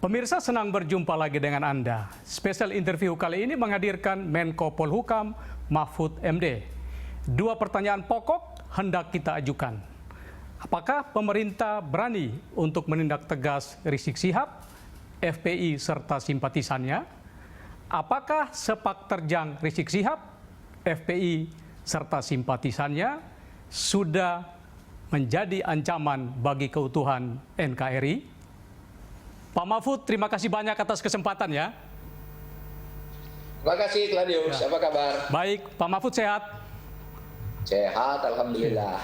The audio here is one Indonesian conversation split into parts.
Pemirsa, senang berjumpa lagi dengan Anda. Spesial interview kali ini menghadirkan Menko Polhukam Mahfud MD. Dua pertanyaan pokok hendak kita ajukan. Apakah pemerintah berani untuk menindak tegas Rizik Syihab, FPI serta simpatisannya? Apakah sepak terjang Rizik Syihab, FPI serta simpatisannya sudah menjadi ancaman bagi keutuhan NKRI? Pak Mahfud, terima kasih banyak atas kesempatan ya. Terima kasih Claudius, apa kabar? Baik, Pak Mahfud sehat? Sehat, Alhamdulillah.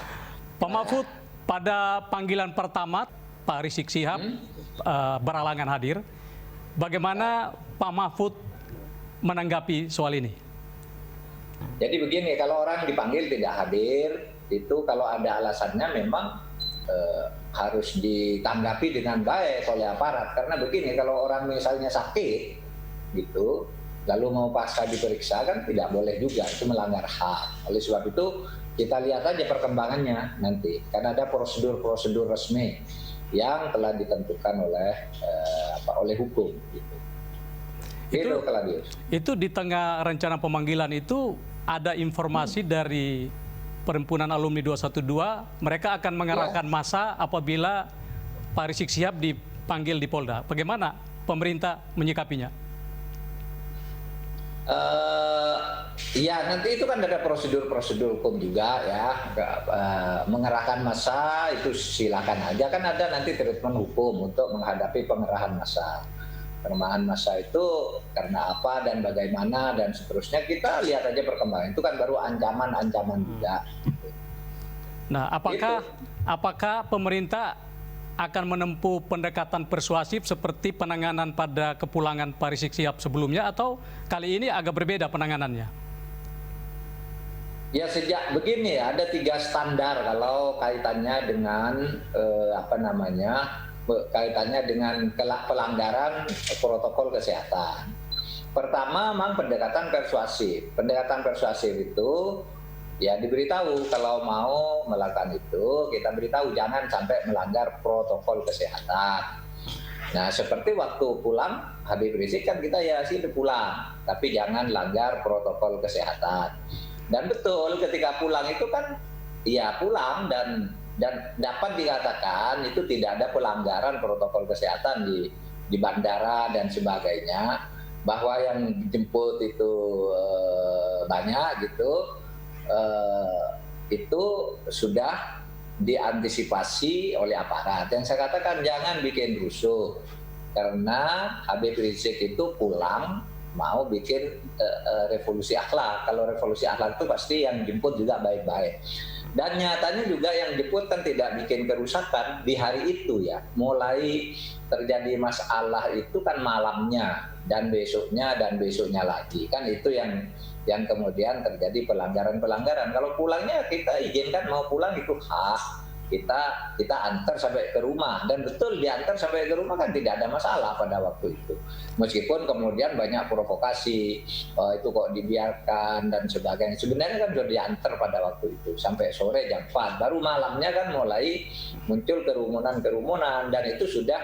Pak Mahfud, pada panggilan pertama Pak Rizik Syihab beralangan hadir. Bagaimana Pak Mahfud menanggapi soal ini? Jadi begini, kalau orang dipanggil tidak hadir, itu kalau ada alasannya memang harus ditanggapi dengan baik oleh aparat. Karena begini, kalau orang misalnya sakit gitu, lalu mau pasca diperiksa kan tidak boleh juga, itu melanggar hak. Oleh sebab itu kita lihat aja perkembangannya nanti, karena ada prosedur-prosedur resmi yang telah ditentukan oleh hukum gitu. Itu di tengah rencana pemanggilan itu ada informasi dari Perhimpunan Alumni 212, mereka akan mengerahkan massa apabila Pak Rizik Syihab dipanggil di Polda. Bagaimana pemerintah menyikapinya? Ya nanti itu kan ada prosedur-prosedur hukum juga ya, mengerahkan massa itu silakan aja, kan ada nanti treatment hukum untuk menghadapi pengerahan massa. Pengerahan massa itu karena apa dan bagaimana dan seterusnya, kita lihat aja perkembangan. Itu kan baru ancaman-ancaman juga. Nah, apakah pemerintah akan menempuh pendekatan persuasif seperti penanganan pada kepulangan Pak Rizik Syihab sebelumnya, atau kali ini agak berbeda penanganannya? Ya sejak begini ya, ada 3 standar kalau kaitannya dengan kaitannya dengan pelanggaran protokol kesehatan. Pertama, memang pendekatan persuasif. Pendekatan persuasif itu ya diberitahu kalau mau melakukan itu, kita beritahu jangan sampai melanggar protokol kesehatan. Nah, seperti waktu pulang Habib Rizik kan kita ya sih pulang, tapi jangan langgar protokol kesehatan. Dan betul ketika pulang itu kan ya pulang dan dapat dikatakan itu tidak ada pelanggaran protokol kesehatan di bandara dan sebagainya, bahwa yang dijemput itu banyak gitu, itu sudah diantisipasi oleh aparat. Yang saya katakan jangan bikin rusuh, karena Habib Rizik itu pulang mau bikin revolusi akhlak. Kalau revolusi akhlak itu pasti yang jemput juga baik-baik. Dan nyatanya juga yang jemput kan tidak bikin kerusakan di hari itu ya. Mulai terjadi masalah itu kan malamnya dan besoknya lagi. Kan itu yang kemudian terjadi pelanggaran-pelanggaran. Kalau pulangnya kita izinkan, mau pulang itu hak. Kita antar sampai ke rumah, dan betul diantar sampai ke rumah kan tidak ada masalah pada waktu itu. Meskipun kemudian banyak provokasi, itu kok dibiarkan dan sebagainya. Sebenarnya kan sudah diantar pada waktu itu sampai sore jam 4. Baru malamnya kan mulai muncul kerumunan, dan itu sudah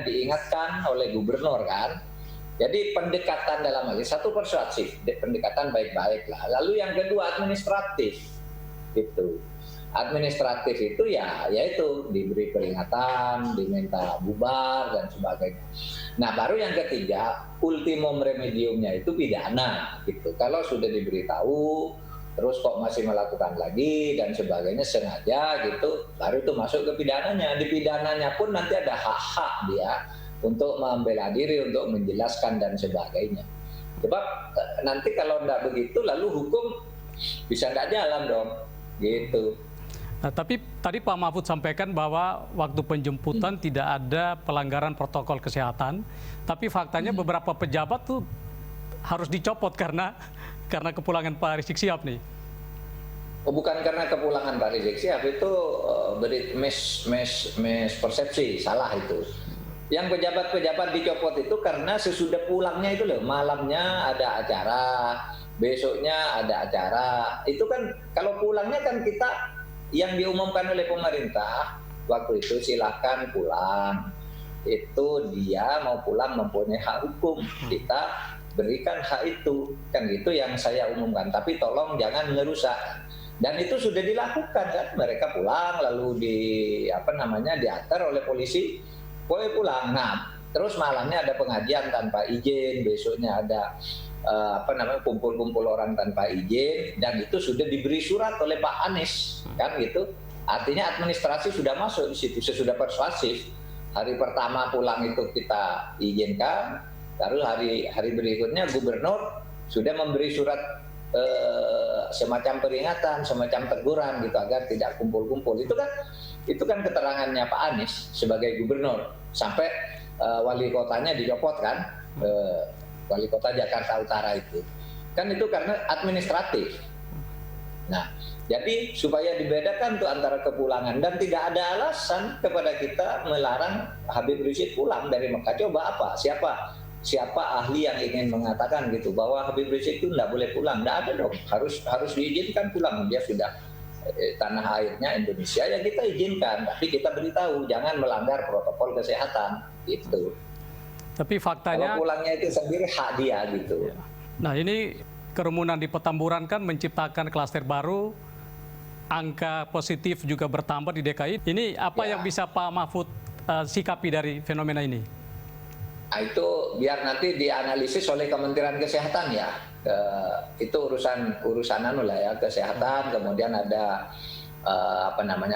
diingatkan oleh gubernur kan. Jadi pendekatan dalam hal ini satu persuasif, pendekatan baik-baik lah. Lalu yang kedua administratif, gitu. Administratif itu yaitu diberi peringatan, diminta bubar dan sebagainya. Nah, baru yang ketiga, ultimum remediumnya itu pidana gitu. Kalau sudah diberitahu terus kok masih melakukan lagi dan sebagainya sengaja gitu, baru itu masuk ke pidananya. Di pidananya pun nanti ada hak-hak dia untuk membela diri, untuk menjelaskan dan sebagainya. Sebab nanti kalau tidak begitu lalu hukum bisa tidak jalan dong gitu. Nah, tapi tadi Pak Mahfud sampaikan bahwa waktu penjemputan tidak ada pelanggaran protokol kesehatan, tapi faktanya beberapa pejabat tuh harus dicopot karena kepulangan Pak Rizik Syihab nih. Oh, bukan karena kepulangan Pak Rizik Syihab, itu persepsi salah itu. Yang pejabat-pejabat dicopot itu karena sesudah pulangnya itu loh, malamnya ada acara, besoknya ada acara. Itu kan kalau pulangnya kan kita yang diumumkan oleh pemerintah waktu itu silakan pulang. itu dia mau pulang mempunyai hak hukum, kita berikan hak itu, kan gitu yang saya umumkan. Tapi tolong jangan merusak. Dan itu sudah dilakukan kan, mereka pulang lalu diantar oleh polisi, boleh pulang. Nah, terus malamnya ada pengajian tanpa izin, besoknya ada kumpul-kumpul orang tanpa izin, dan itu sudah diberi surat oleh Pak Anies, kan gitu. Artinya administrasi sudah masuk di situ, sesudah persuasif. Hari pertama pulang itu kita izinkan, lalu hari berikutnya gubernur sudah memberi surat semacam peringatan, semacam teguran gitu agar tidak kumpul-kumpul. Itu kan keterangannya Pak Anies sebagai gubernur, sampai wali kotanya dicopot kan, wali kota Jakarta Utara itu karena administratif. Nah, jadi supaya dibedakan tuh antara kepulangan, dan tidak ada alasan kepada kita melarang Habib Rizik pulang dari Mekah. Coba apa? Siapa ahli yang ingin mengatakan gitu bahwa Habib Rizik itu tidak boleh pulang? Tidak ada dong. Harus diizinkan pulang. Dia sudah tanah airnya Indonesia, ya kita izinkan. Tapi kita beritahu jangan melanggar protokol kesehatan gitu. Tapi faktanya kalau pulangnya itu sendiri hak dia gitu. Nah, ini kerumunan di Petamburan kan menciptakan klaster baru, angka positif juga bertambah di DKI. Ini apa yang bisa Pak Mahfud sikapi dari fenomena ini? Nah, itu biar nanti dianalisis oleh Kementerian Kesehatan ya. Itu urusan kesehatan. Kemudian ada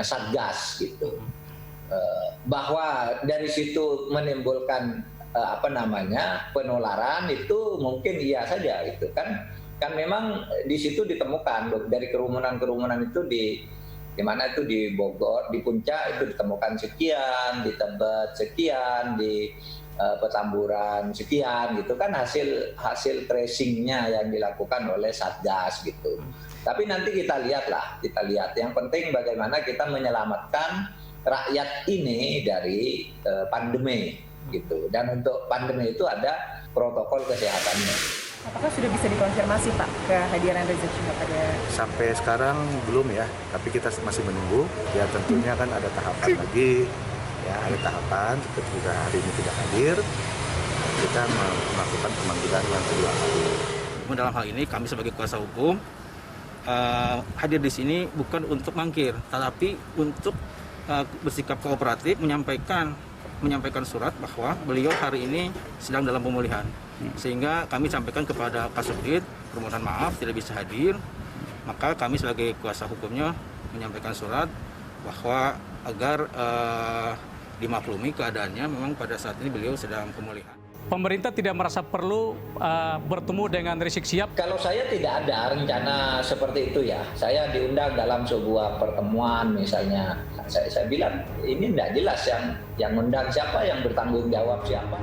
Satgas gitu. Bahwa dari situ menimbulkan penularan itu mungkin iya saja gitu kan memang di situ ditemukan dari kerumunan itu di mana itu di Bogor, di Puncak itu ditemukan sekian, di Tebet sekian, di Petamburan sekian gitu kan, hasil tracingnya yang dilakukan oleh Satgas gitu. Tapi nanti kita lihat. Yang penting bagaimana kita menyelamatkan rakyat ini dari pandemi gitu. Dan untuk pandemi itu ada protokol kesehatannya. Apakah sudah bisa dikonfirmasi Pak kehadiran Rizik Syihab pada? Sampai sekarang belum ya, tapi kita masih menunggu. Ya tentunya kan ada tahapan lagi, ya ada tahapan. Ketika hari ini tidak hadir, kita melakukan pemanggilan yang kedua kali. Dalam hal ini kami sebagai kuasa hukum hadir di sini bukan untuk mangkir, tetapi untuk bersikap kooperatif, menyampaikan surat bahwa beliau hari ini sedang dalam pemulihan. Sehingga kami sampaikan kepada Kasubdit permohonan maaf tidak bisa hadir. Maka kami sebagai kuasa hukumnya menyampaikan surat bahwa agar dimaklumi keadaannya, memang pada saat ini beliau sedang pemulihan. Pemerintah tidak merasa perlu bertemu dengan Rizik Syihab? Kalau saya tidak ada rencana seperti itu ya. Saya diundang dalam sebuah pertemuan misalnya. Saya bilang ini tidak jelas yang undang siapa, yang bertanggung jawab siapa.